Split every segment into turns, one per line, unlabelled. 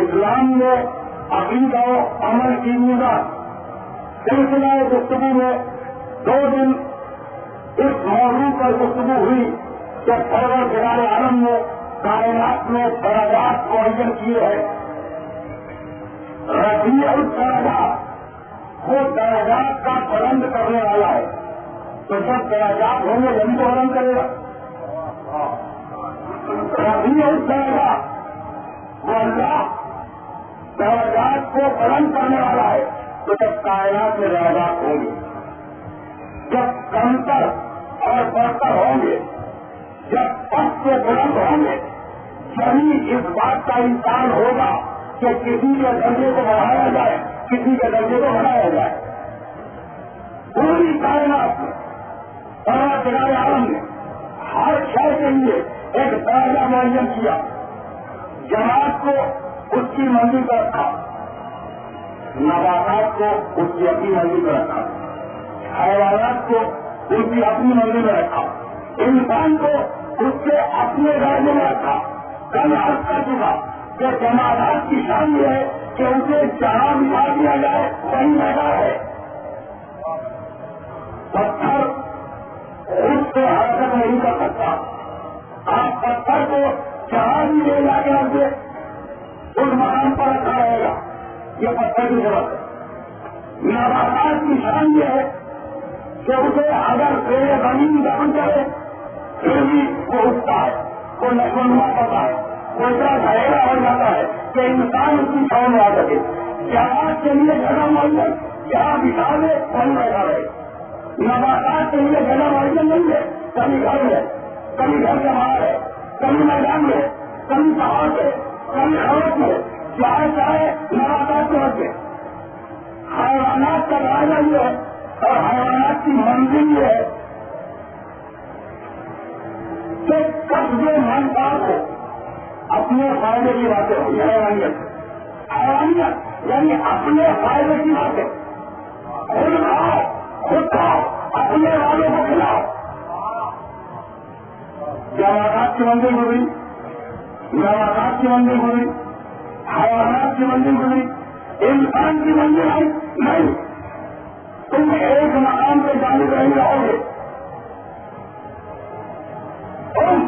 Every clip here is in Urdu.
اسلام میں عقیدہ و عمل کی بنیاد سلسلہ گفتگو میں 2 دن اس موضوع پر گفتگو ہوئی کہ پروردگار عالم نے کائنات میں درجات معین کیے ہیں. رفیع الدرجات وہ درجات کا بلند کرنے والا ہے. تو جب درجات ہوں گے وہی تو بلند کرے گا. رفیع الدرجات وہ اللہ درجات کو بلند کرنے والا ہے. تو جب کائنات میں درجات ہوں گے، جب کمتر اور بہتر ہوں گے، جب پس سے بلند ہوں گے، یہی اس بات کا انسان ہوگا کہ کسی کے درجے کو بڑھایا جائے، کسی کے درجے کو بڑھایا جائے. پوری کائنات میں پروردگار عالم نے ہر شے کے لیے ایک درجہ معین کیا. جماعت کو اس کی منزل پر رکھا، نباتات کو اس کی اپنی منزل پر رکھا، حیوانات کو اس کی اپنی منزل میں رکھا، انسان کو اس کے اپنے درجے میں رکھا. کل عرض کر چکا کہ جماعت کی شان یہ ہے کہ اسے جہاں ملا دیا جائے وہی میدان ہے. پتھر اس سے حرکت نہیں کر سکتا. آپ پتھر کو جہاں بھی لے جا کے رکھ دے اس مقام پر رکھا رہے گا. یہ پتھر کی ضرورت ہے. نباتات کی شان یہ ہے کہ اسے اگر پیڑ زمین دفن کرے پھر بھی وہ اٹھتا ہے، وہ نشوما کرتا ہے، وہ اتنا گہرا ہو جاتا ہے کہ انسان اس کی چھاؤں میں آ سکے. جماعت کے لیے جگہ معین جہاں بٹھا دے وہیں بیٹھا رہے. نباتات کے لیے جگہ معین نہیں ہے، کبھی گھر میں، کبھی گھر کے باہر ہے، کبھی میدان میں، کبھی پہاڑ میں، کبھی سڑک میں، جہاں چاہے نباتات کے رکھے. حیوانات کا راجہ یہ ہے اور حیوانات کی منزل یہ ہے کہ قبضے منفعت ہو، اپنے فائدے کی باتیں ہو. یہ حیوانیت یعنی اپنے فائدے کی باتیں. خود کھاؤ، خود کھاؤ، اپنے والوں کو کھلاؤ. جماعت کی منزل گزری، نباتات کی منزل گزری، حیوانات کی منزل گزری، انسان کی منزل ہے نہیں. تم ایک مقام پہ جانب نہیں رہو گے، تم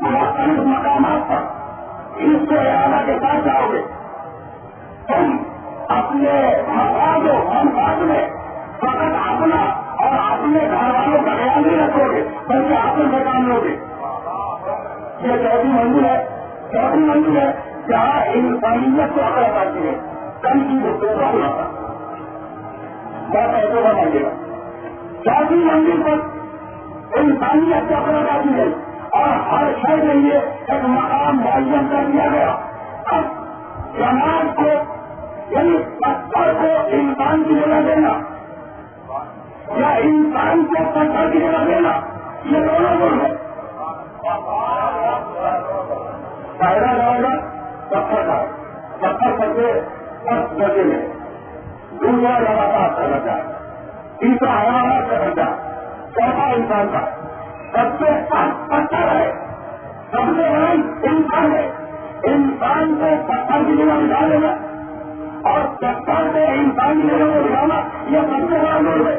مختلف مقامات پر اس سے ارادہ کے ساتھ جاؤ گے. تم اپنے مفاد و منفعت میں فقط اپنا اور اپنے گھر والوں کا خیال نہیں رکھو گے بلکہ اپنے سے کام لو گے. یہ چوتھی منزل ہے. چوتھی منزل ہے جہاں انسانیت کو عقل پاتی ہے. کم کی دوستوں کا بلاتا بہت ایسے کا مانگے گا. چوتھی منزل پر انسانیت کو عقل پاتی ہے اور ہر شہر کے لیے ایک مقام معین کر دیا گیا. اب جماعت کو یعنی پتھر کو انسان کی جگہ دینا یا انسان کو پتھر کی جگہ دینا، یہ دونوں گن ہے. پہلا درجہ پتھر کا، پتھر سب سے پس درجے میں. دوسرا لگاتار کا درجہ، تیسرا حیوانات کا درجہ، چوتھا انسان کا. سب سے پتھر ہے، سب سے بلند انسان ہے. انسان کو پتھر کی جگہ بٹھا دینا اور پتھر سے انسان کی جگہ کو بٹھانا یہ سب سے بڑا نور ہے.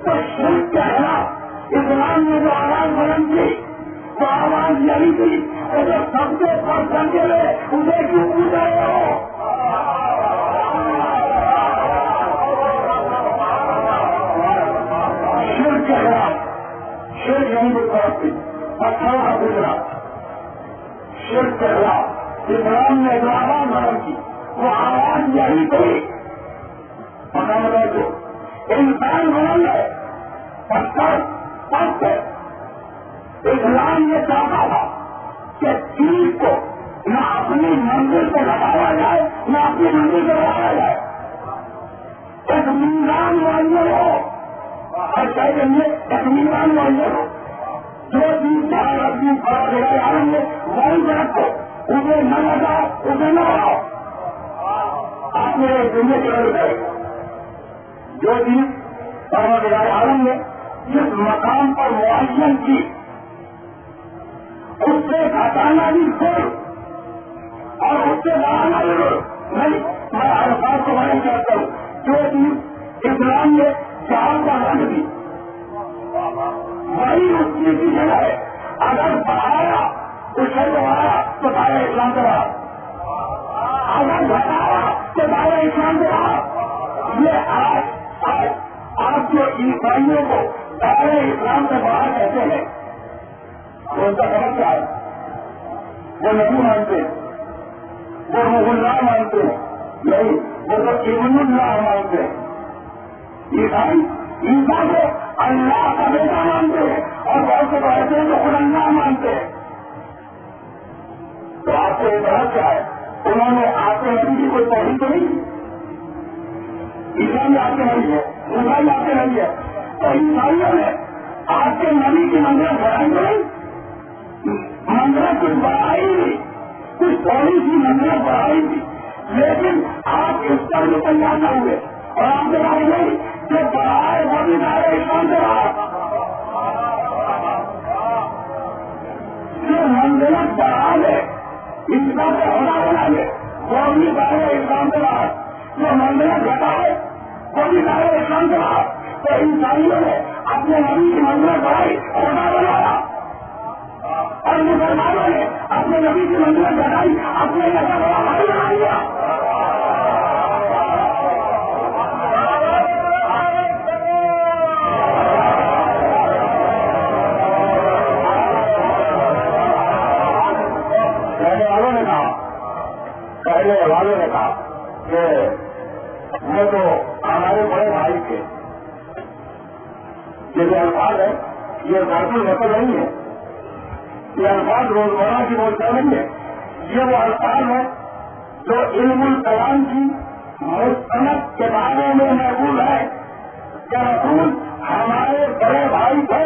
تو شرک کے خلاف اسلام نے جو آواز بلند کی وہ آواز یہی تھی کہ جو سب سے پتھر کے لئے اسے کیوں پوچھ رہے ہو. شرک کے خلاف، شرک یعنی بتاتی پتھروں کا گزرا. شرک کے خلاف اسلام نے جو آواز بلند کی وہ آواز یہی تھی. پکڑ کو انسان بلند ہے، پتھر پست ہے. اسلام نے چاہتا تھا کہ چیز کو نہ اپنی منزل پہ لگایا جائے نہ اپنی منزل پہ لگایا جائے. ایک میزان معین ہو، ہر شے کے لیے ایک میزان معین ہو. جو چیز چاہے اپنی پروردگار عالم میں وہی رکھو، اسے نہ لگاؤ، اسے نہ بڑھاؤ. آپ نے دنیا کے لوگ کرے جو چیز پروردگار عالم نے جس مقام پر معین کی اس سے ہٹانا بھی ضرور اور اس سے سے بڑھانا نہیں، میں الفاظ کو بیان کرتا ہوں جو چیز اسلام نے جہاں کا رنگ دی وہی اس چیز کی جگہ ہے. اگر بڑھایا تو شرط بڑھایا تو دائرہ اسلام سے رہا، اگر گھٹایا تو دائرہ اسلام سے رہا. یہ آج آپ جو عیسائیوں کو دائرہ اسلام سے باہر کہتے ہیں ان کا سبب کیا ہے؟ وہ نبی مانتے ہیں، وہ روح اللہ مانتے ہیں، نہیں وہ تو ابن اللہ مانتے ہیں. عیسائی عیسیٰ کو اللہ کا بیٹا مانتے ہیں اور بہت سے ایسے ہیں جو خود اللہ مانتے ہیں. تو آپ کو اعتراض کیا ہے؟ انہوں نے آپ کے نبی کی کوئی توہین تو نہیں کی. عیسائی آپ کے نبی ہے، عیسائی آپ کے نبی ہے، تو عیسائیوں نے آپ کے نبی کی منزل بڑھائی تو نہیں، منزل کچھ بڑھائی نہیں، کچھ تھوڑی سی منزل بڑھائی تھی، لیکن آپ اس پر بھی تیار نہ ہوئے اور آپ کے بارے نہیں جو بڑھائے وہ بھی دائرہ اسلام سے رہا. جو منزلت بڑھا لے اسلام سے ہونا بنا لے وہ بھی دائرہ اسلام سے رہا، جو منزلت گھٹائے وہ بھی دائرہ اسلام سے رہا. تو عیسائیوں نے اپنے نبی کی منزلت بڑھائی ہونا بنایا اور مسلمانوں نے اپنے نبی کی منزلت گھٹائی اپنے جیسا بڑا بھائی بنا لیا. پہلے والوں نے کہا کہ وہ تو ہمارے بڑے بھائی تھے. یہ جو الفاظ ہے یہ ذاتی نقل نہیں ہے، یہ الفاظ روزمرہ کی بولتا نہیں ہے. یہ وہ الفاظ ہے جو علم الکلام کی مستند کتابوں میں محفوظ ہے کہ رسول ہمارے بڑے بھائی تھے.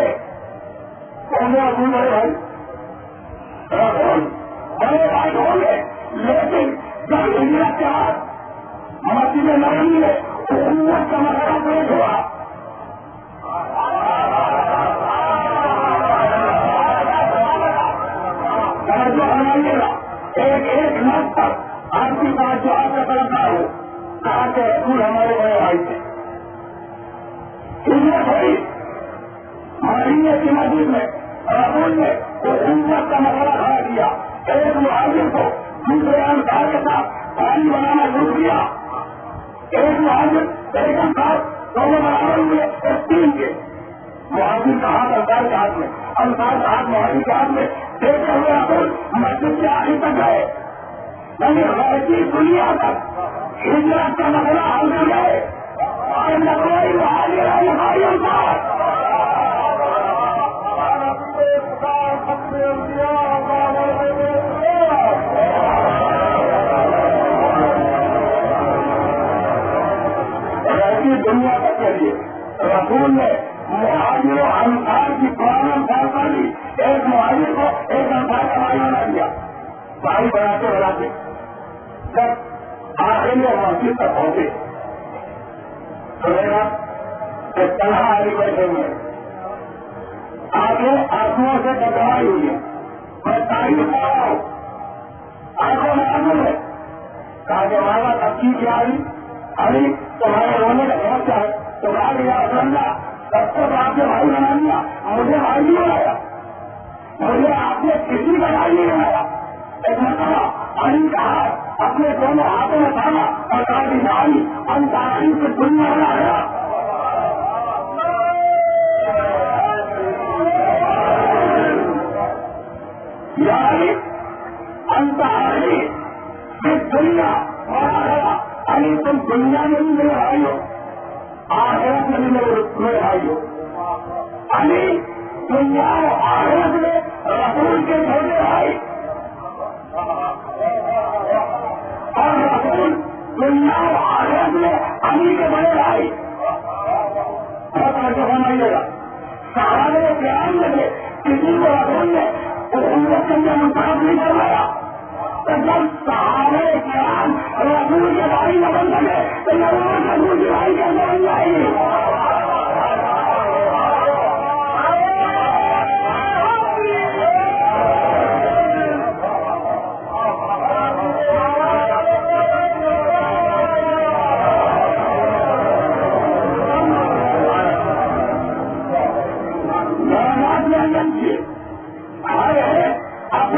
کون ہے رسول بڑے بھائی؟ رسول بڑے بھائی ہوں گے، لیکن جب ہجرت کے بعد مسجد نبوی میں اخوت کا مسئلہ پیش ہوا جو ہمارے ایک لفظ پر آپ کی بات جو آپ کا کرتا ہو کہا کہ رسول ہمارے بڑے بھائی تھے. ہجرت ہوئی مدینے کی مسجد میں رسول نے اخوت کا مسئلہ کھڑا کیا. ایک مہاجر کو دوسرے انصار کے ساتھ پانی بنانا شروع کیا. ایک مہاجر ایک انصار دونوں برابر ہوئے ایک تین کے. مہاجر کا ہاتھ انصار کے ہاتھ میں، انصار کا ہاتھ مہاجر کے ہاتھ میں دیکھتے ہوئے رسول مسجد کے آخر تک گئے. یعنی غیبی دنیا تک ہجرت کا مسئلہ حل کر گئے اور نہ کوئی مہاجر ہے نہ کوئی انصار. دنیا تک کے لیے رسول نے مہاجر و انصار کی پرابلم سال کر دی. ایک مہاجر کو ایک انصار کا بھائی بنا دیا. بھائی بناتے بناتے جب آخر میں مسجد تک پہنچے تو میرا ایک طلحہ علی بیٹھے ہوئے آگے آنکھوں سے ٹکرائی ہوئی ہے. میں تاریخ کر رہا ہوں آنکھوں میں آنکھوں ہے. کہا کہ ہمارا تبدیل کیا ابھی تمہارے رونے کا سبب کیا ہے؟ تو کہا کہ یا رسول اللہ سب کو تو آپ نے بھائی بنا دیا، مجھے بھائی نہیں بنایا، مجھے آپ نے کسی کا بھائی نہیں بنایا. ایک مرتبہ علی کا ہاتھ اپنے دونوں ہاتھوں میں تھاما اور کہا کہ علی انصاری سے دنیا بنا گیا. یا علی انصاری سے دنیا بنا گیا. علی تم دنیا میں بھی میرے بھائی ہو، آخرت میں بھی میرے بھائی ہو. علی دنیا اور آخرت میں رسول کے چھوٹے بھائی اور رسول دنیا اور آخرت میں علی کے بڑے بھائی. بنائیے گا صحابہ کرام میں سے کسی کو رسول نے اخوت کے اندر منتخب نہیں کروایا. جب صحابہ کرام رسول کے بھائی نہ بن سکے تو رسول کے بھائی کیسے بن جائے گی؟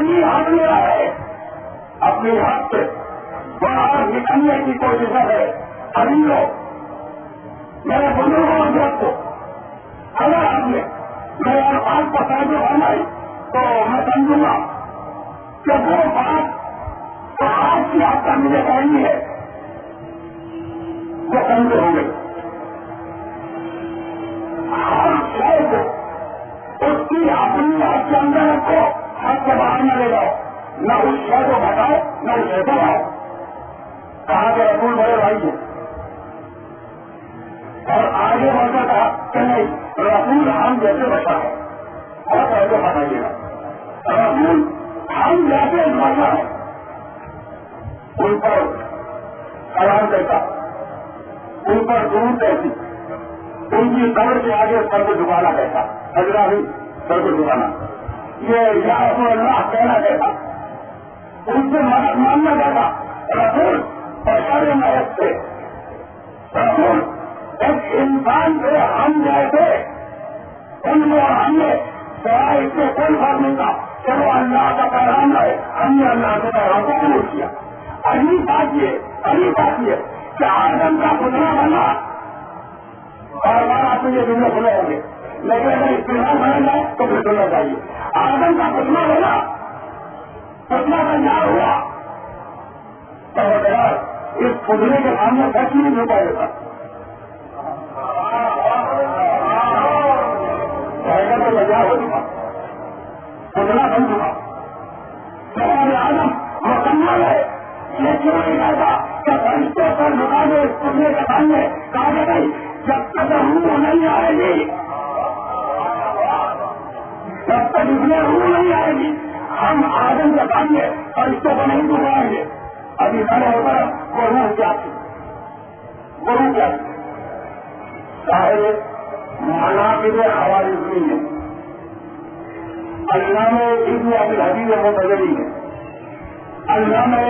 زندگی ہاتھ میں ہے اپنی ہاتھ سے باہر نکلنے کی کوشش ہے. ابھی لوگ میرے بزرگوں دوست کو اگر آپ نے میرے الفاظ کو توجہ فرمائی تو میں سمجھوں گا کہ وہ بات تو آج کی آپ کا مجھے کہنی ہے وہ سمجھے ہوں گے. ہر شے کو اس کی اپنی حد کے اندر رکھو, حد سے باہر نہ لے جاؤ, نہ اس شے کو بتاؤ نہ اس شے کو لاؤ. کہا کہ رسول بڑے بھائی ہیں اور آگے بڑھ کر کہا کہ نہیں, رسول ہم جیسے بچہ ہے. اور کیسے بتائیے گا, رسول ہم جیسے بچہ ہے. ان پر سلام دیتا, ان پر درود دیتی, ان کی قبر کے آگے سر کو جھکانا کہتا, حضرہ بھی سر کو جھکانا, یہ یا رسول اللہ کہنا کہتا, ان سے مدد ماننا کہتا. رسول بشر محض سے, رسول ایک انسان سے ہم جیسے, ان کو ہم نے سوائے اس سے کوئی فرق نہیں تھا کہ وہ اللہ کا پیغام ہے, ہم نے اللہ کے پیغام کو قبول کیا. اگلی بات یہ کہ آدم کا پتلا بنا اور آپ یہ دنیا کھلے ہوں گے, لیکن اگر استعمال بنا جائے تو پھر سننا چاہیے. آدم کا پتلا بنا, پتلا تیار ہوا تو اس پتلے کے سامنے سچ نہیں چھپا دیتا, تو تیار ہو چکا, پتلا بن چکا. آدم مکمل ہے, یہ کیوں نہیں کہتا کہ فرشتوں پر جھکا دو اس پتلے کے سامنے, کہا کہ نہیں جب تک روح نہیں آئے گی, جب تک اس میں روح نہیں آئے گی ہم آدم کے سامنے فرشتوں کو نہیں جھکائیں گے. ابھی کھڑے ہو کر وہ روح کیا تھی, وہ روح کیا تھی. چاہے مناقب حوالی نہیں ہے, علامہ ابن ابی حبیب متضری ہے, علامہ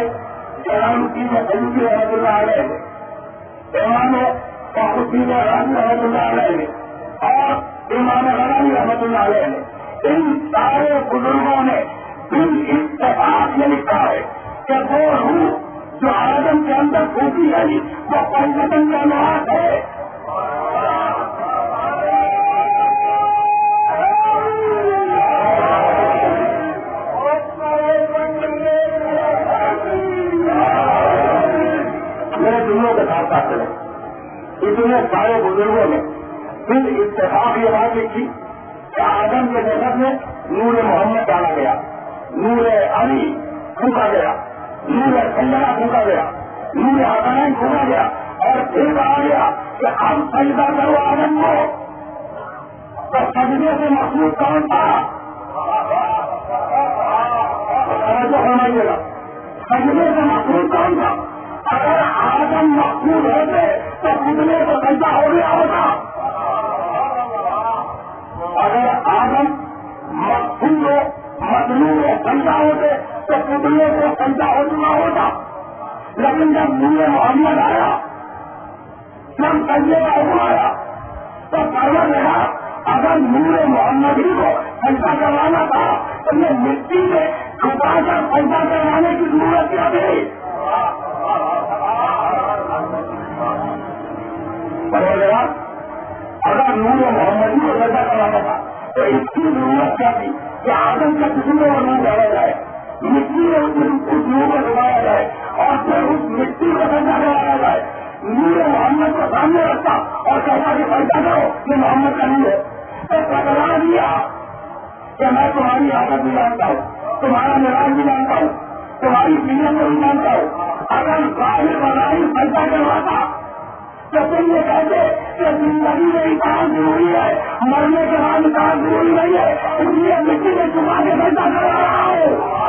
جلال الدین سیوطی رحمۃ اللہ علیہ ہے, امام فخر الدین رازی رحمۃ اللہ علیہ ہے, اور امام غزالی رحمۃ اللہ علیہ ہے. ان سارے بزرگوں نے اتفاق یہ لکھا ہے کہ وہ روح جو آدم کے اندر پھوٹی ہے وہ پنجتن کا نواز ہے. اتنے سارے بزرگوں نے پھر اتفاق یہ بات لکھی کہ آدم کے جسد میں نور محمد ڈالا گیا, نور علی پھونکا گیا, نور سیدنا پھونکا گیا, نور حسنین پھونکا گیا, اور پھر کہا گیا کہ اب سجدہ کرو آدم کو. تو سجدے سے مخلوق کون تھا, فرمائیے گا, سجدے سے مخلوق کون تھا. اگر آدم مقبول ہوتے تو پتلے کو سجدہ ہو گیا ہوتا, اگر آدم مقبول مظلوم سجدہ ہوتے تو پتلے کو سجدہ ہو چکا ہوتا. لیکن جب نور محمد آیا, جب سجدے کا حکم آیا تو پروردگار اگر نور محمد ہی کو سجدہ کروانا تھا تو یہ مٹی میں چھپا کر سجدہ کروانے کی ضرورت کیا تھی. اگر نور محمد کو سجدہ کرانا تھا تو اس کی ضرورت کیا تھی کہ آدم کا کسی کو نور ڈالا جائے, مٹی میں اس نور کو ڈبایا جائے اور پھر اس مٹی کو سجدہ کروایا جائے. نور محمد کو سامنے رکھتا اور کہتا کہ سجدہ کرو, یہ محمد کا نہیں ہے. تو پکڑا دیا کہ میں تمہاری عادت بھی جانتا ہوں, تمہارا مزاج بھی جانتا ہوں, تمہاری سیرت کو بھی جانتا ہوں. اگر ظاہر بظاہر سجدہ کرواتا تو تم یہ کہتے کہ زندگی میں اطاعت ضروری ہے, مرنے کے بعد اطاعت ضروری نہیں ہے, اس لیے مٹی میں چھپا کے سجدہ کروا رہا ہوں.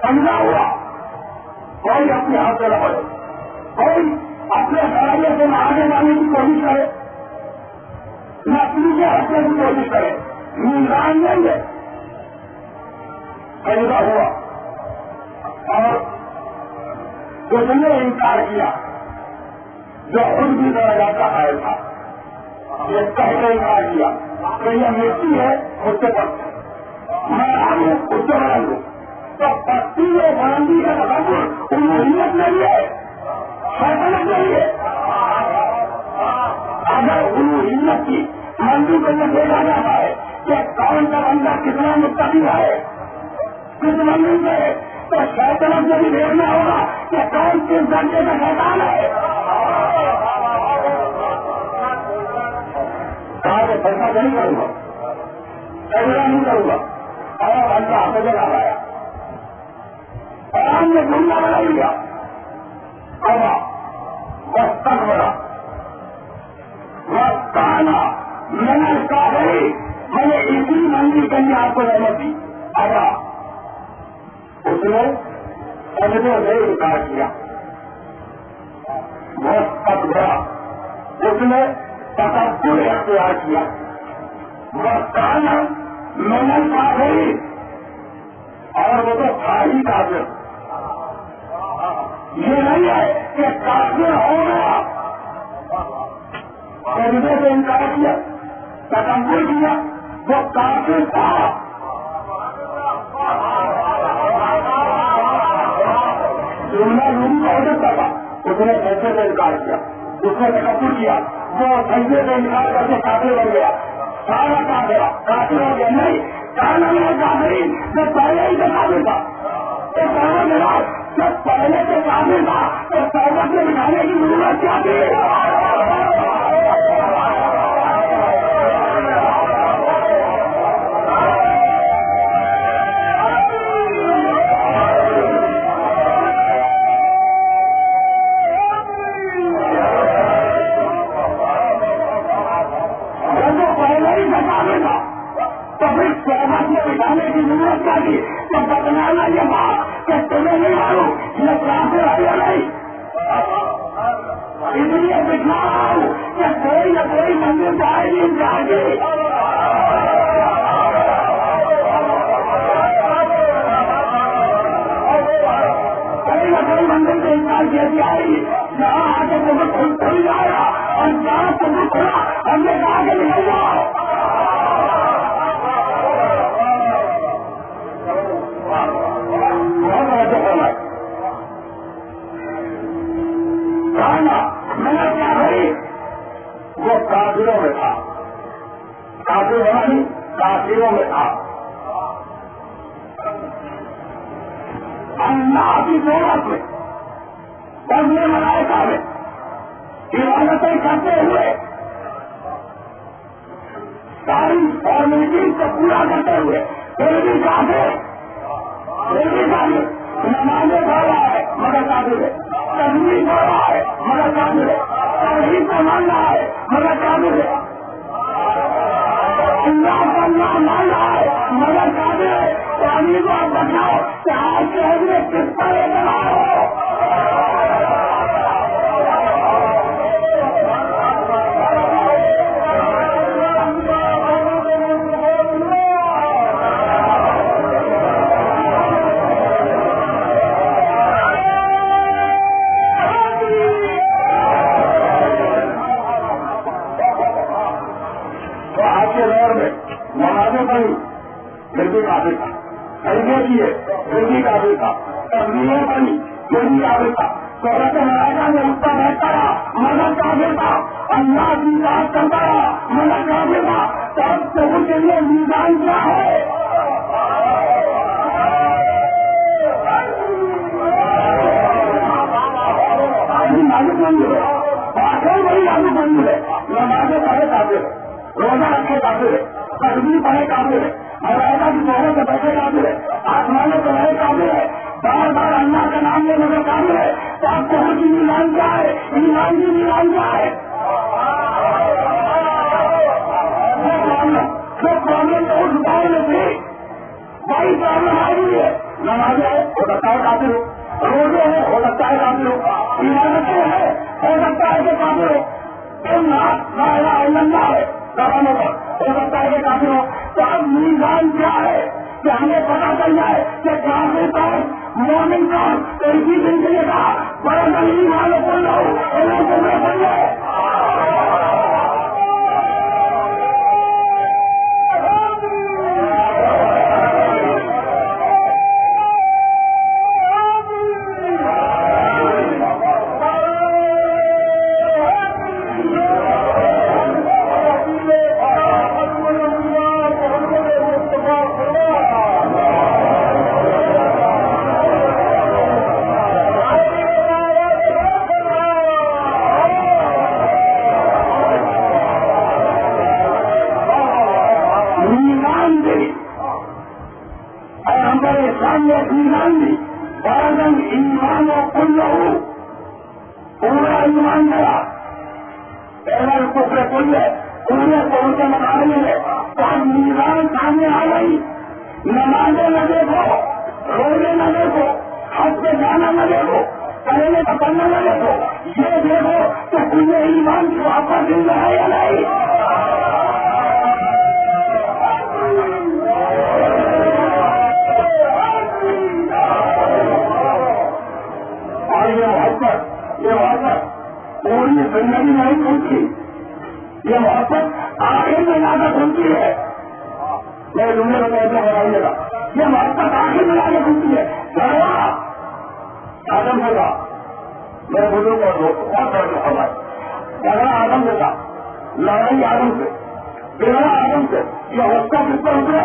سمجھا ہوا کوئی اپنے ہاتھ سے لگے, کوئی اپنے ذرائع سے نہ آگے جانے کی کوشش کرے, نہ پیچھے سمجھنے کی کوشش کرے، میزان لیں گے پیدا ہوا اور اس نے انکار کیا جو خود بھی درجہ کا حائل تھا، یہ کہہ کے انکار کیا کہ یہ مٹی ہے مجھ سے پڑھ میں آؤں اس سے بنا لوں، تو پتی اور باندھی کا تقابل الوہیت نہیں ہے، شیطنت نہیں ہے۔ اگر الوہیت کی منزل کو یہ دیکھا جاتا ہے کہ کون کا بندہ کتنا متقی ہے کس منزل سے، تو شیطنت سے بھی دیکھنا ہوگا کہ کون کس درجے کا شیطان ہے۔ کہا کہ پیسہ نہیں کروں گا، پیسہ نہیں کروں گا، اور اللہ کو جگہ لایا اور ہم نے جملہ بنا لیا ابا وسط بڑا وسطانا میں نے کہا بھائی میں نے اسی منزل کے لیے آپ کو رحمت دی ابا، اس نے سجدے سے انکار کیا، وسط بڑا اس نے تکبر اختیار کیا، وسطانا میں نے کہا بھائی، اور وہ تو تھا ہی کافر، یہ نہیں ہے کہ کافر ہو گیا، سجدے سے انکار کیا، تکبر کیا، وہ کافر تھا۔ جملہ روم کا ہو سکتا تھا، اس نے سجدے سے انکار کیا، اس نے تکبر کیا، وہ سجدے سے انکار کر کے کافر بن گیا، سارا کافر ہو گیا۔ نہیں کہنا میرا کافرین میں پہلے ہی سے کافر تھا، تو کہنا میرا جب پہلے سے کافر تھا تو توبہ سے بٹھانے کی ضرورت کیا تھی؟ تو بتلانا یہ بات کہ تمہیں نہیں معلوم یہ کافر ہے یا نہیں، اس لیے دکھا رہا ہوں کہ کوئی نہ کوئی منزل جائے گی جائے گی۔ کوئی نہ کوئی منزل سے انکار کیسی آئے گی، جہاں آ کے تمہیں خود کھل جائے گا اور جہاں تمہیں کھلا ہم نے کہا کہ نکل جاؤ۔ میں نے کیا بھائی وہ کافروں میں تھا، کافر ہوا نہیں کافروں میں تھا، اللہ کی دولت میں بڑھنے ملائکہ میں عبادتیں کرتے ہوئے ساری فارمیلٹیز کو پورا کرتے ہوئے پھر بھی کافر، پھر بھی کافر، نمازیں پڑھ رہا ہے مگر کافر ہے، تسبیح پڑھ رہا ہے مگر کافر ہے، توحید کو مان رہا ہے مگر کافر ہے، اللہ کا نام مان رہا ہے مگر کافر ہے۔ تو ابھی کو آپ بتاؤ کہ آج کے حج میں کس پر اعتبار ہو؟ پھر بھی کافر تھا، سجدے کیے پھر بھی کافر تھا، تسبیحیں پڑھی پھر بھی کافر تھا، سورۃ ملائکہ میں اٹھتا بیٹھتا رہا مگر کافر تھا، اللہ کی بات کرتا رہا مگر کافر تھا۔ تب تو کے لیے میزان کیا ہے؟ معلوم نہیں ہے، واقعی وہی معلوم نہیں ہے، نمازیں پڑھے کافر ہے، روزہ رکھے کافر ہے، تسبیح پڑھے کافر ہے، ملائکہ کی چہرے سے بیٹھے کافر ہے، آسمانوں سے رہے کافر ہے، بار بار اللہ کا نام لینے میں کافر ہے۔ تو آپ کو کی میزان کیا ہے؟ ایمان کی میزان کیا ہے؟ جو پرابلم تو اس دور میں تھی وہی پرابلم آ رہی ہے۔ نمازیں ہے ہو سکتا ہے کافر ہو، روزے ہیں ہو سکتا ہے کافر ہو، عبادتیں ہیں ہو سکتا ہے کہ کافر ہو، لا الہ الا اللہ ہے زبانوں پر ہو سکتا ایمان کیا ہے کہ ہمیں پتا چل جائے کہ کافر کون مومن کون، تو اسی دن کے لیے کہا بڑا نہیں والوں کو لو بن جائے. ایمان و کل پورا ایمان دیا پہلے کفر کل پورے قوم کے مقابلے میں اور میزان سامنے آ گئی. نمازیں نہ دیکھو، روزے نہ دیکھو، حج پہ جانا نہ دیکھو، پہلے کا پڑھنا نہ دیکھو، یہ دیکھو کہ کل ایمان کی واپس دل ہے یا نہیں. یہ محبت پوری زندگی نہیں کھلتی، یہ محبت آخر میں زیادہ کھلتی ہے. میں جملے کو کہتے بنائیے گا، یہ محبت آخر میں زیادہ کھلتی ہے. جھگڑا آدم سے تھا، میں بزرگ اور بہت بڑے خبر جھگڑا آدم سے تھا، لڑائی آدم سے، بگڑا آدم سے. یہ حصہ کس پر اترا؟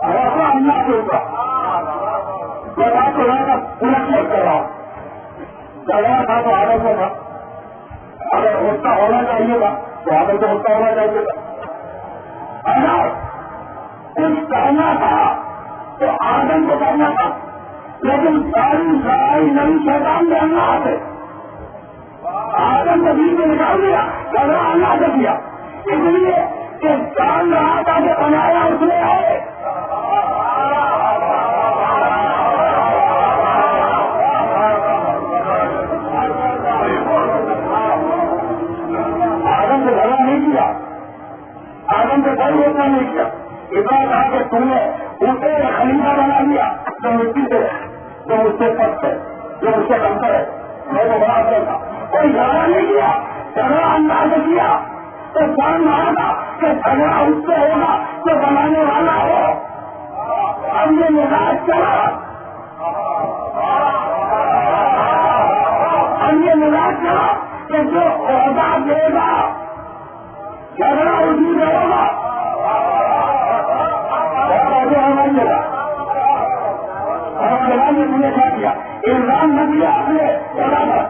حصہ اللہ سے اترا. میں آپ کو لڑا پورا چیک کر رہا ہوں. جھگڑا تھا تو آدم سے تھا، اگر غصہ ہونا چاہیے تھا تو آدم سے غصہ ہونا چاہیے تھا. اگر کچھ کرنا تھا تو آدم کو کرنا تھا، لیکن ساری لڑائی نئی شیطان نے اللہ سے آدم کو بیچ میں نکال دیا، جھگڑا اللہ سے کیا. اس لیے کہ جان رہا تھا کہ بنایا اس نے ہے. آدم سے کوئی روکنا نہیں کیا. اتنا کہا کہ تم نے اسے خلیفہ بنا دیا جو مٹی سے، جو مجھ سے سخت ہے، جو مجھ سے کمتر ہے، میں تو بڑا افسر تھا. کوئی جھگڑا نہیں کیا، جھگڑا انداز کیا تو جان رہا تھا کہ جھگڑا اس سے ہوگا جو بنانے والا ہو. اب یہ مزاج چلا، اب یہ مزاج چلا کہ جو عہدہ دے گا جھگڑا اسی سے ہوگا. تم نے کیا کیا؟ الزام نہ دیا اپنے عہدہ پر،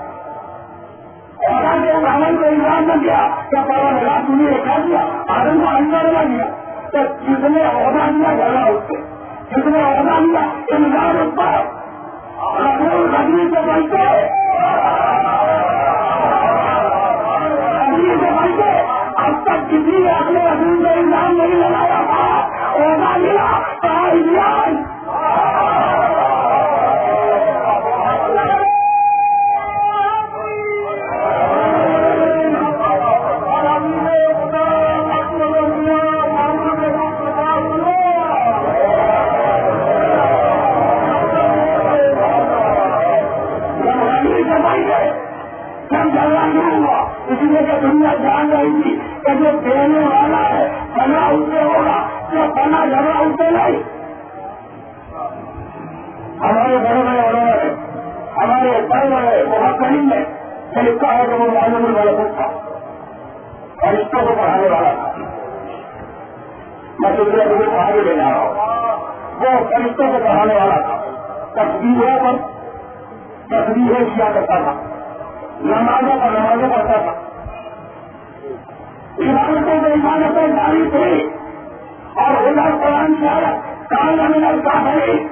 عہدہ کے عمل کو الزام نہ دیا کیا پڑا لگا تم نے کیا دیا؟ آدم کو اندر لگا دیا. تو جس نے عہدہ دیا جھگڑا اس سے، جس نے عہدہ دیا الزام اس پر. رسول غدری سے بچتے اب تک کسی نے اپنے رسول کا الزام نہیں لگایا تھا. عہدہ ملا دنیا جان رہی تھی کہ جو دینے والا ہے بنا اس سے ہوگا، جو بنا جھگڑا اس سے نہیں. ہمارے بڑے بڑے علماء نے، ہمارے بڑے بڑے محققین نے یہ لکھا ہے کہ وہ معلوم الملکوت تھا، فرشتوں کو پڑھانے والا تھا. میں دوسرے لوگوں کو آگے لے جا رہا ہوں. وہ فرشتوں کو پڑھانے والا تھا، تصویروں پر تصویریں کیا کرتا تھا، نمازوں پر نمازیں پڑھتا تھا، عبادتوں میں عبادتیں جاری تھی. اور ہنر قرآن کی آیت کان من الکافرین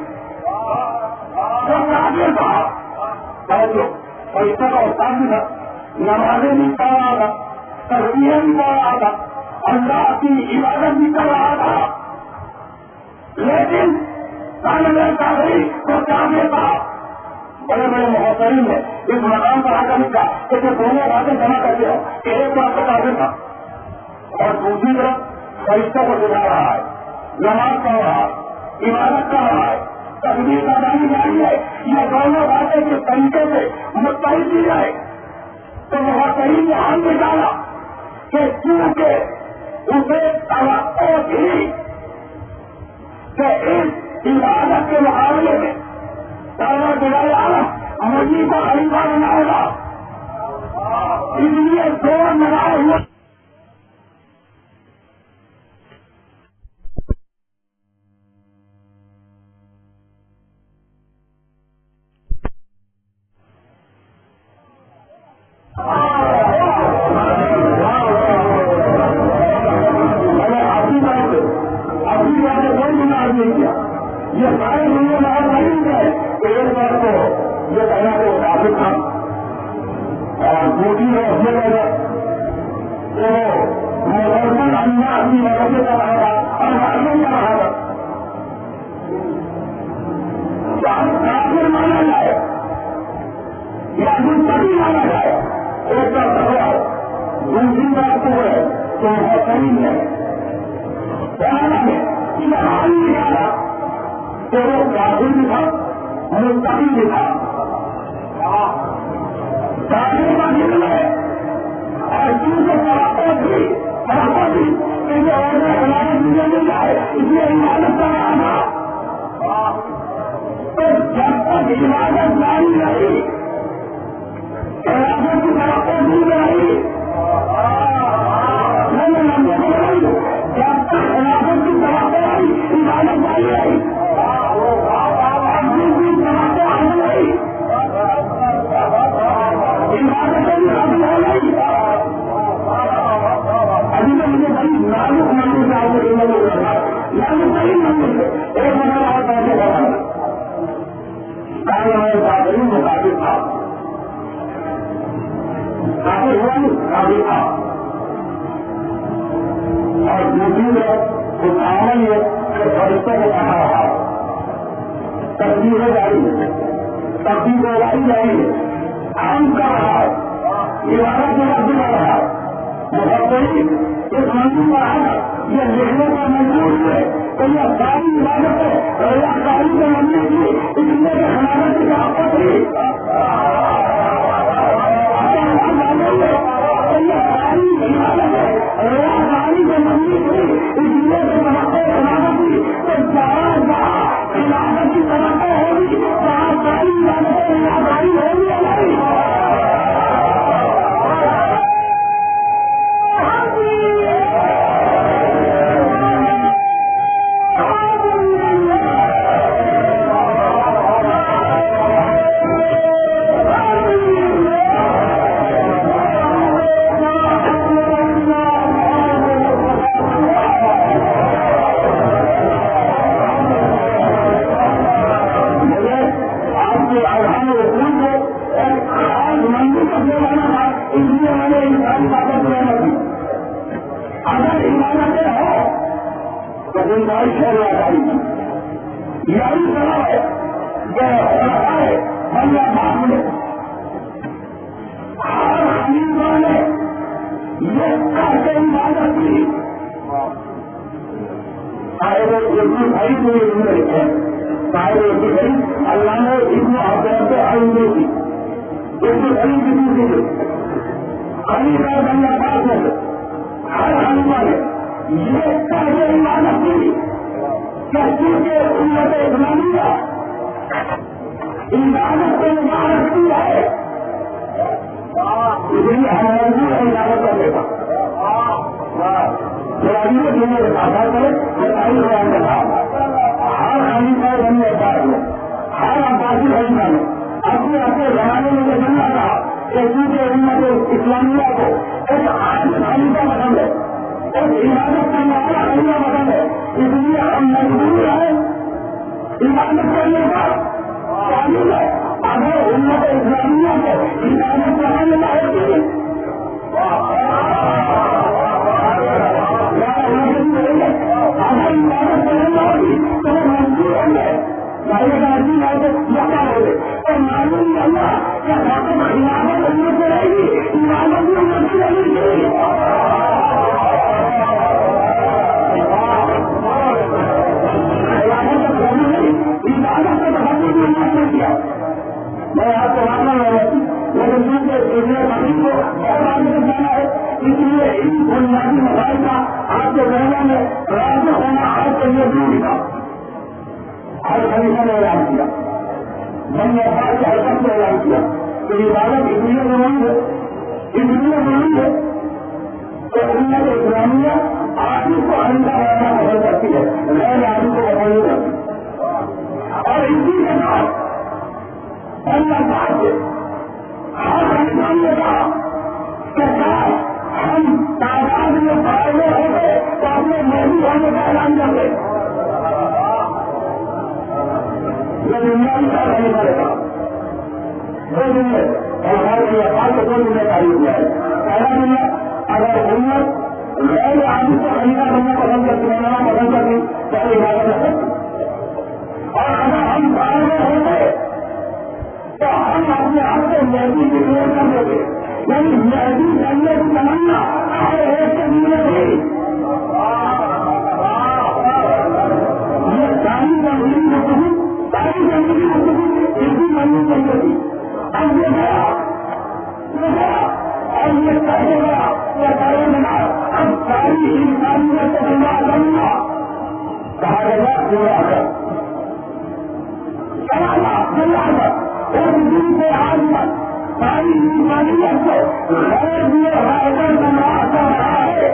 جو کافر تھا، فرشتوں کا استاد بھی تھا، نمازیں بھی پڑھ رہا تھا، تصویریں بھی پڑھ رہا تھا، اللہ کی عبادت بھی کر رہا تھا، لیکن کان من الکافرین تو کافر تھا. بڑے بڑے محترین نے اس مقام پر آ کر لکھا کہ جو دونوں باتیں جمع کرتے ہو کہ ایک طرف تو کافر تھا اور دوسری طرف فرشتوں کو سکھا رہا ہے. نماز پڑھ رہا عبادت کر رہا ہے تقدیر بدانی جاری ہے یہ دونوں باتیں کس طریقے سے مستعد کی جائے تو محترین نے ہم نے ڈالا کہ کیونکہ اسے توقع تھی کہ اس عبادت کے مقابلے میں دعوت دلائی عالم مجھے کو خلیفہ بنائے گا اس لیے زور لگائے ہوئے یہ سارے دنیا میں نہیں ہے ایک بار تو یہ کہنا کہ وہ کافی تھا اور دوسری میں اپنے لگا تو مسلمان اللہ اپنی مدد کر رہا تھا اور معلوم کر رہا تھا کافر مانا جائے یا منتقل مانا جائے ایک کا سوال دوسری بات تو ہے تو محترم ہے بنانا ہے یہ حال نہیں آیا کہ وہ کافر بھی تھا مستقل بھی تھا کافر کا دل ہے اور کیونکہ توقع تھی کہ یہ اور عبادت مجھے مل جائے اس لیے عبادت کر رہا تھا تو جب تک عبادت جاری رہی عبادت کی توقع دور رہی جب تک عبادت کی توقع رہی عبادت جاری رہی ابھی تو مجھے بڑی نازک منظر سے آپ کو نازک ترین منظر سے ایک منظر اور پیسے بڑھانا کامیاب بہترین مقابل تھا کافی ہوا قابل تھا اور دوسری میں کچھ عمل ہے کہ فرشتوں کو کہا رہا تقدیر جاری ہے تقدیر جاری ہے عام کر رہا ہے عبادت میں رد کر رہا ہے محترم اس منظور کا آنا یہ لکھنے کا منظور ہے تو یہ ساری عبادت ہے یا ساری کے منظور کی اس لیے کہ ہمارا کی طاقت تھی یہ ساری عبادت ہے یا ساری کے منظور تھی اس لیے کہ توقع عبادت تھی تو جہاں عبادت کی توقع ہوگی وہاں ساری عبادتیں یا ساری ہوگی یا نہیں اللہ نے اتنے آزاد آئندے کی ایک خلیفہ بننا پاس میں ہر خلیفہ نے یہ پہلے عبادت کی کہ چونکہ امت اسلامیہ عبادت کو مبارک کی ہے اس لیے ہم موجود ہے عبادت کرنے کا خلاڑیوں کے لیے سادہ کرے بتائی بیان کا ہر خلیفہ بننے پاس میں ہر عباسی خلیفہ نے اپنے اپنے زمانے میں یہ بننا تھا کہ چونکہ امت اسلامیہ کو ایک خلیفہ پسند ہے ایک عبادت کرنے والا خلیفہ پسند ہے اس لیے ہم مجبور ہیں عبادت کرنے کا قانون ہے اگر امت اسلامیہ کو عبادت کرنے کا ہوتی اگر عبادت کرنے ہوگی تو وہ مجبور ہوں گے اور معلوم اللہ کہ عبادت امت سے رہے گی عبادت میں امت سے رہے گی اس لیے ان بنیادی مسائل کا آپ کے ذہنوں میں راضی ہونا آپ کے لیے ضروری تھا. ہر خلیفہ نے اعلان کیا, بنی عباس کے حرکت نے اعلان کیا کہ عبادت اس لیے ضروری ہے, اس لیے ضروری ہے کہ امت اسلامیہ آدمی کو آئندہ بنانا پسند کرتی ہے, غیر آدمی کو بنانا نہیں کرتی. اور اسی کے بعد اللہ پاک سے ہر خلیفہ نے کہا کہ ہم تعداد میں پائے ہوتے تو اپنے موجود ہونے کا اعلان کرتے. یہ دنیا کا خلیفہ نے کہا, دو دن میں اور ہمارے اقبال کو 2 دن میں تعریف کیا ہے. پہلا دنیا اگر امت غیر آدمی کو خلیفہ بننا پسند کرتی, بنانا پسند کرتی تو عبادت نہ کرتی. اور اگر ہم پائے ہوتے تو ہم اپنے آپ کو مہدی کی کلیئر کر دیتے. یعنی مہدی بننے کی تمنا ہر ایک کے لیے تھی. یہ ساری زندگی گفتگو, ساری زندگی گفتگو اسی بننی چاہیے تھی. اب یہ گیا اور یہ کہے گا یہ کرے گا. اب ساری انسانیت کو بنا بننا کہا گیا پورا ہے چلانا چلانا ایک دن سے آج تک ساری انسانیت کو غیر دیے حاضر بنا کر رہا ہے.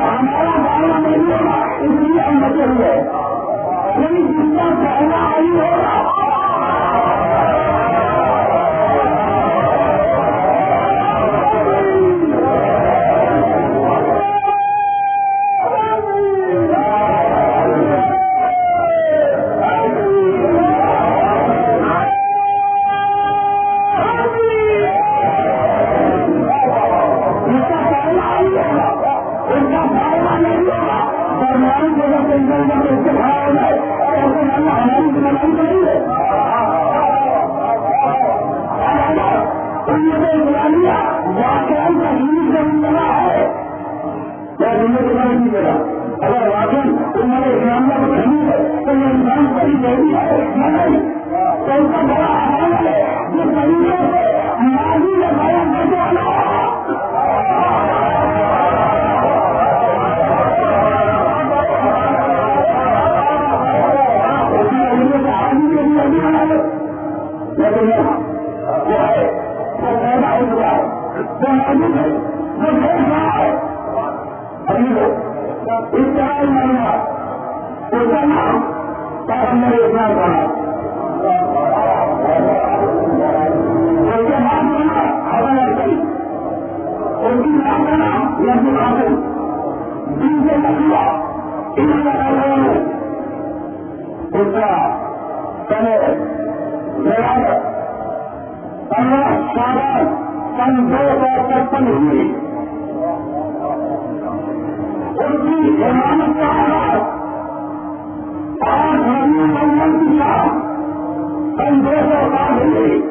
ہمارا کوئی جس کا پہلا آئی ہوگا اگر واقعی تمہارے اسلامیہ کو نہیں ہے تو یہ انسان صحیح نہیں ہے نہیں تو اس کا بڑا حال ہے جو طریقے سے ماضی میں بیان کرنے والا آدمی کے لیے نہیں بنا لیکن وہ ہے وہ پیدا ہو چکا ہے وہ موجود ہے وہ دیکھ رہا ہے ابھی وہ اس طرح ماننا اس کا نام پیغمبر اسلام کا نام اس کے بعد بنا حضرت علی اس کی نام کا نام نبی قاسم دین سے مسئلہ انہوں نے کہا ہے اس کا سنے ولادت 15 شعبان سن 253 ہوئی ان کی امامت کا آغاز 8 ربیع الاول کی شام سن 260 ہوئی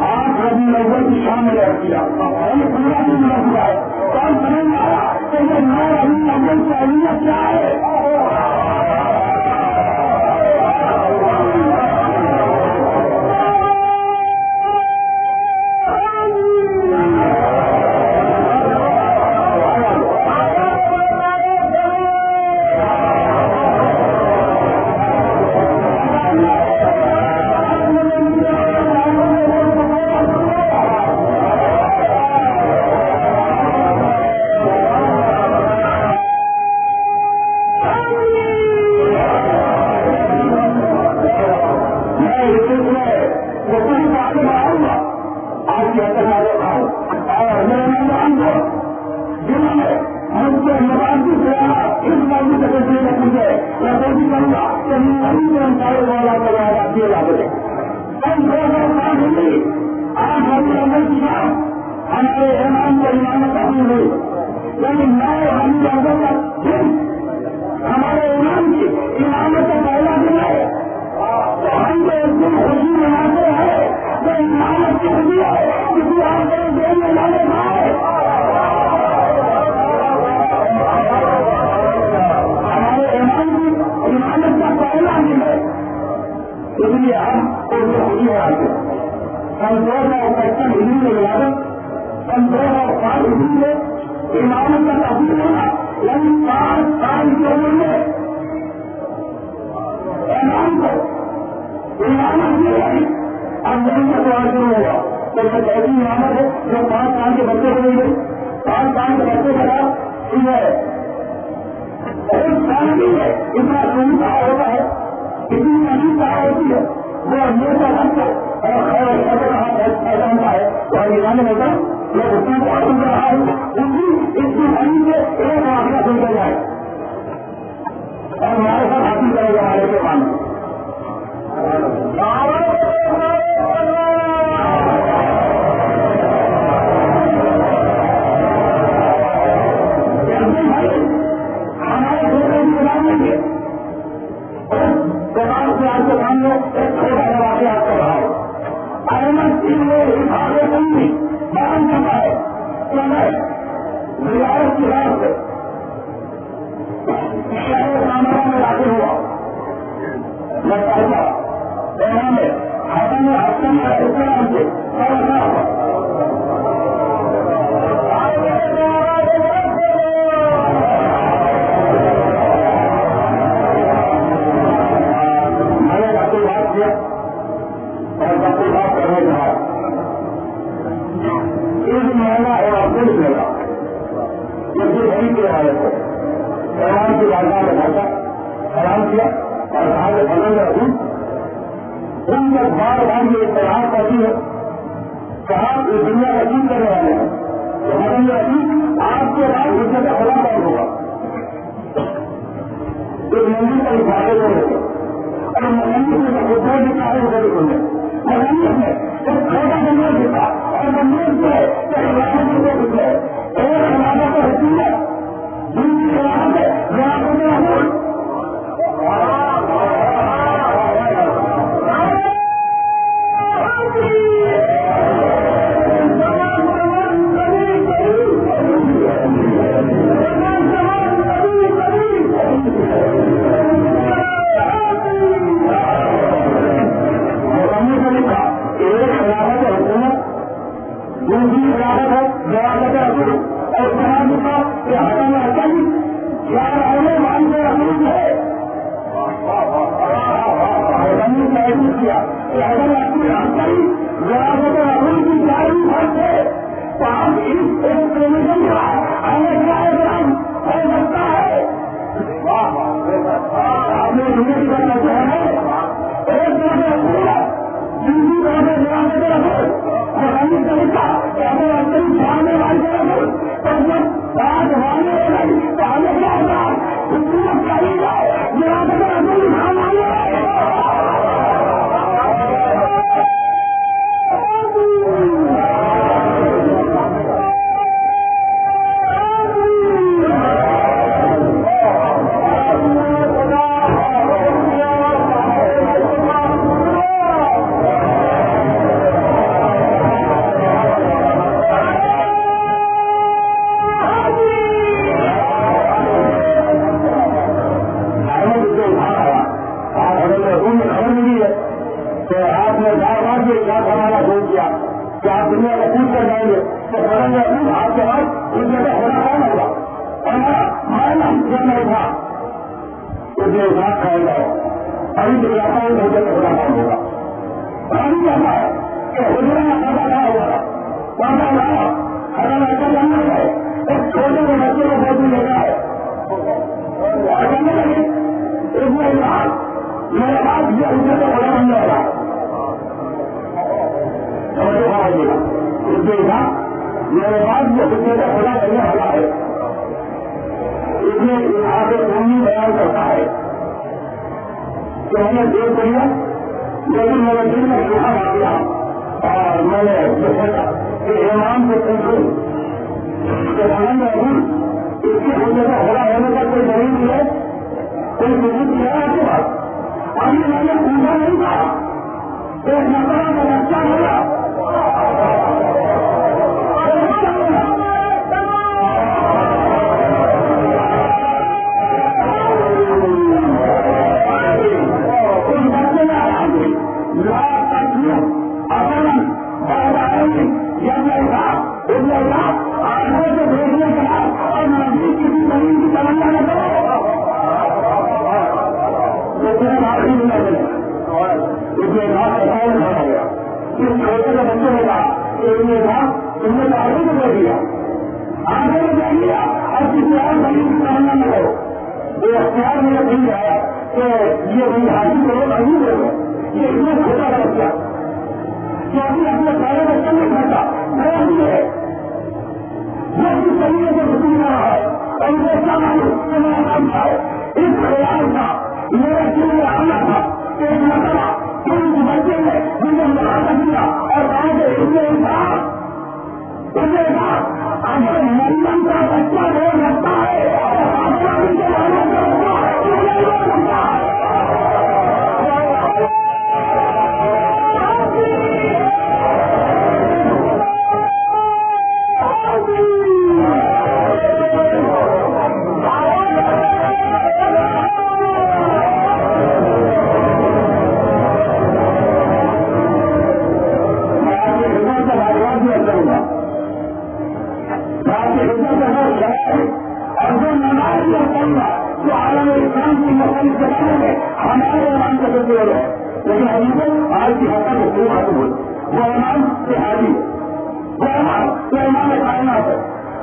8 ربیع الاول کی شام میں رہ کیا یعنی 15 دن رہ گیا ہے کون سمجھ آیا کہ یہ 9 ربیع الاول کی اہمیت کیا ہے کیا اور آج بدل رہی ان کا بار بار یہ اطلاع کرتی ہے کہ آپ اس دنیا کا چیز کرنے والے ہیں تو بدل رہی آپ کے بعد اس کا خلا بند ہوگا ایک مندر کا اشارے میں ہوگا اور مندر سے خود دکھائے ہوئے بولے مندر میں ایک چھوٹا بندر دیکھا اور مندر سے علاقے کو دکھے ایک علاقہ کا حکومت دوسری علاقے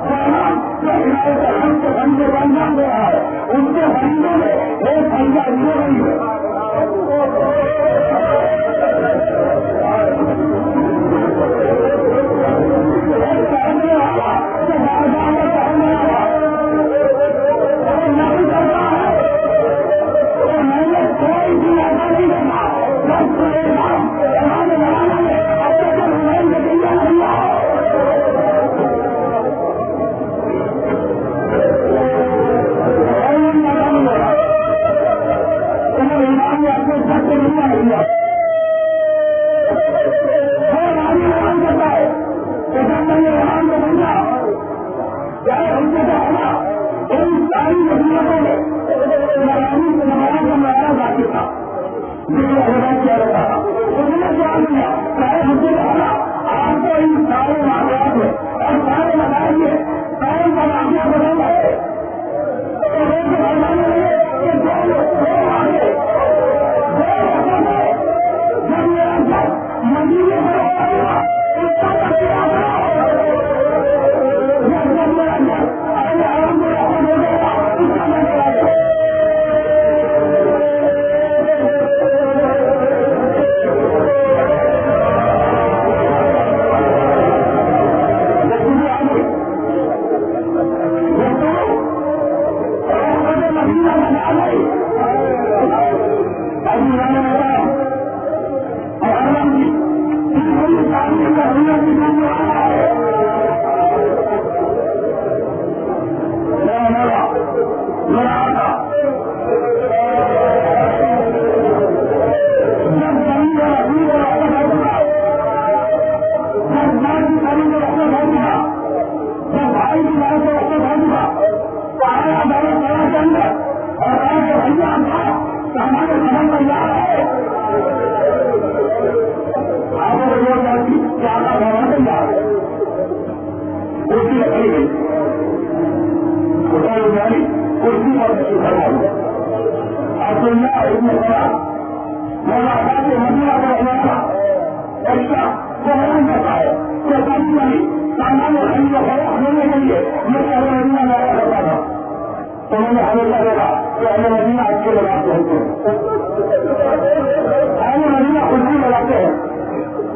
ہم کے بندے بن جاتے ہیں ان کے بندے میں ایک سنجا ہو رہی ہے. کہنے والا کہ بازار میں کہنے والا نہیں کرتا ہے تو میں نے کوئی بھی ایسا نہیں دیکھا جب ہمارے زمانے میں اپنے کو نہیں نتیجہ نہیں آؤ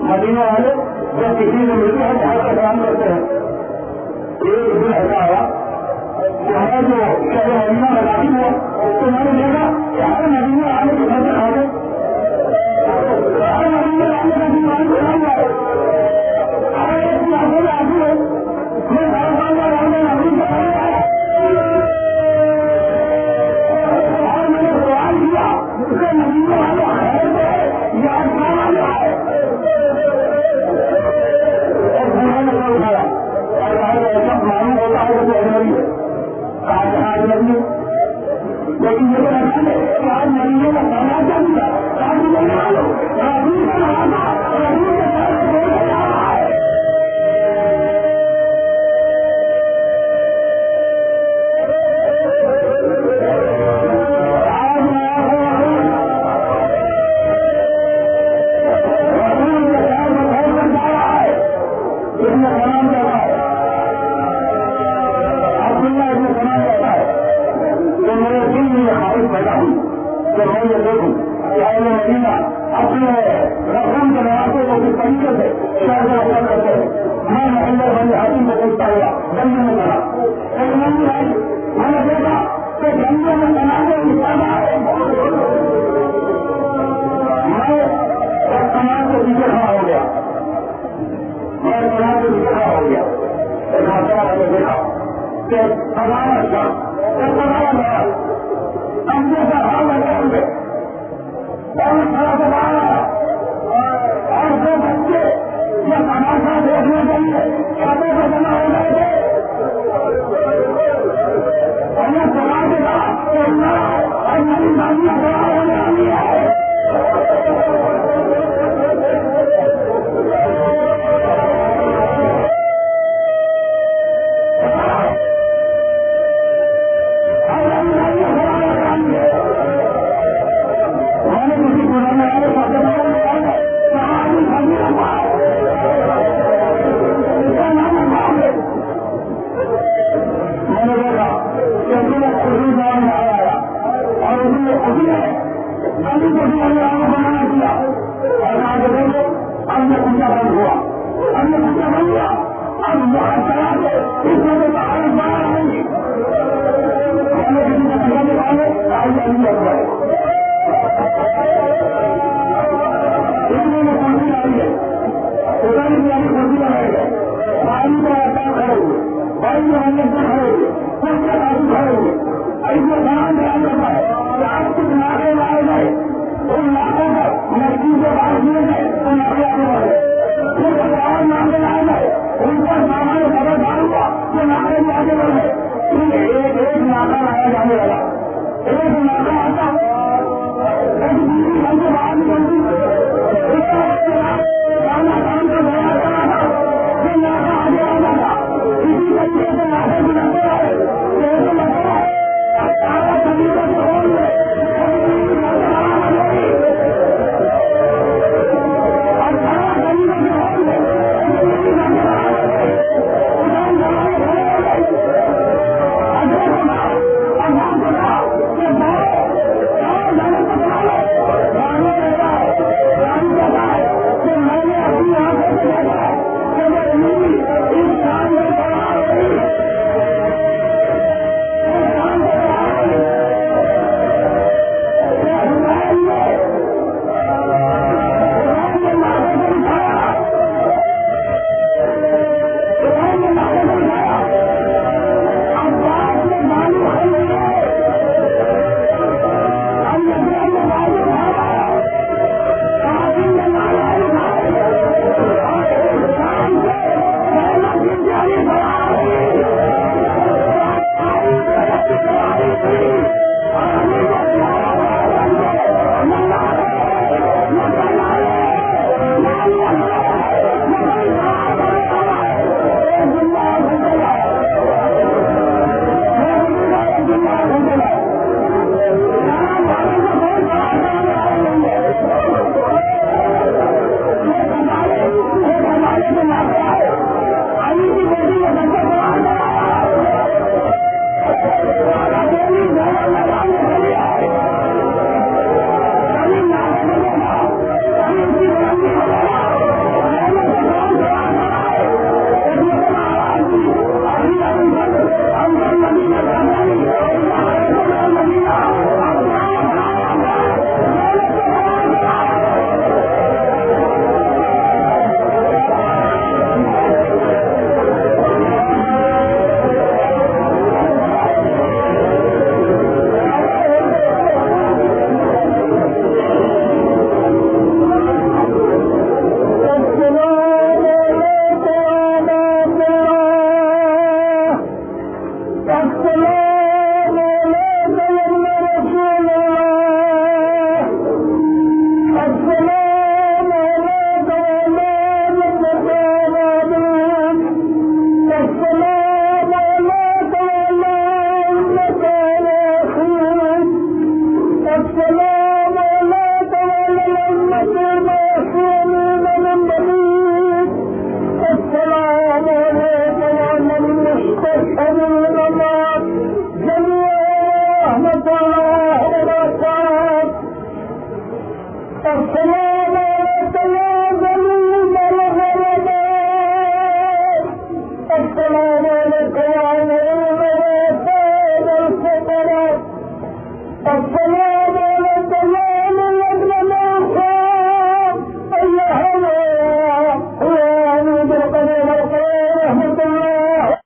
مدینہ والے جب کسی سے ملتے ہیں جہاں کا کام کرتے ہیں ایک دن ایسا آیا کہ ہمیں جو مدینہ لگاتی ہوا تو میں نے دیکھا کہ ہر مدینہ آنے کے گھر سے آ گئے ہر مدینہ آنے کا دن کو نہیں آئے ہر ایک کی آگے میں آتی ہے میں سارا ابھی سے آیا اور میں نے سوال کیا کہ مدینہ والے آئے تھے یا کام والے آئے معلوم ہوتا ہے کہ اجنبی ہے آج اجنبی لیکن یہ بتا ہے کہ آج مریضوں کا سامنا کیا دیا آج لینے والوں ربی کا نوانا ربی کے ساتھ بولنے جا رہا ہے اپنے رقم کے نوازے کو کس طریقے سے شہر میں کرتے ہیں میں محلے والے حاکم کو پوچھتا ہوا گنجے میں بنا ایک منزل آئی میں نے دیکھا کہ گنجے میں بنانے کی زیادہ ہے میں ایک سماج کے پیچھے کھڑا ہو گیا میں ایک سماج کے پیچھے کھڑا ہو گیا ایک مسئلہ میں نے دیکھا کہ سزانا شخص ایک سزانا لگا کمزے کا حال لگے ہوئے بہت سارا سے باہر آیا اور دو بچے یہ تماشا دیکھنے کے لیے چھتوں پر جمع ہو گئے تھے اور یہ سوال کے بعد کہ اللہ اور نئی شادیاں تیار ہونے والی ہے اور ہے گلی کو بنانا کیا اور آگے دیکھو اب یہ پوجا بند ہوا اب یہ پوجا بند ہوا اب وہاں چلا کے اس میں تو باہر بنا رہیں گے ہمیں کسی کو پوجا نکالے آئیے ابھی لگ جائے کرسی لائی ہے خدا کی پرانی کرسی لگائی ہے پانی کا آسان کھڑے ہوئے پانی کے ہم کھڑے ہوئے سب کے کافی کھڑے ہوئے ایسے دھیان دیا جاتا ہے کہ آپ کچھ ناکے لائے گئے ان ناکوں کو مسجد سے باہر دیے گئے تو ناکے آنے والے پھر اور ناکے لائے گئے ان پر سامان خبر ڈالوں گا تو ناکے بھی آگے بڑھ گئے ایک ناکا لایا جانے والا ایک ناکا آتا ایک دوسری گھر سے باہر نکلتی کام کا نیا کرنا تھا پھر ناکا آگے آنا تھا اسی طریقے سے ناکے بھی لگتے رہے
اللہ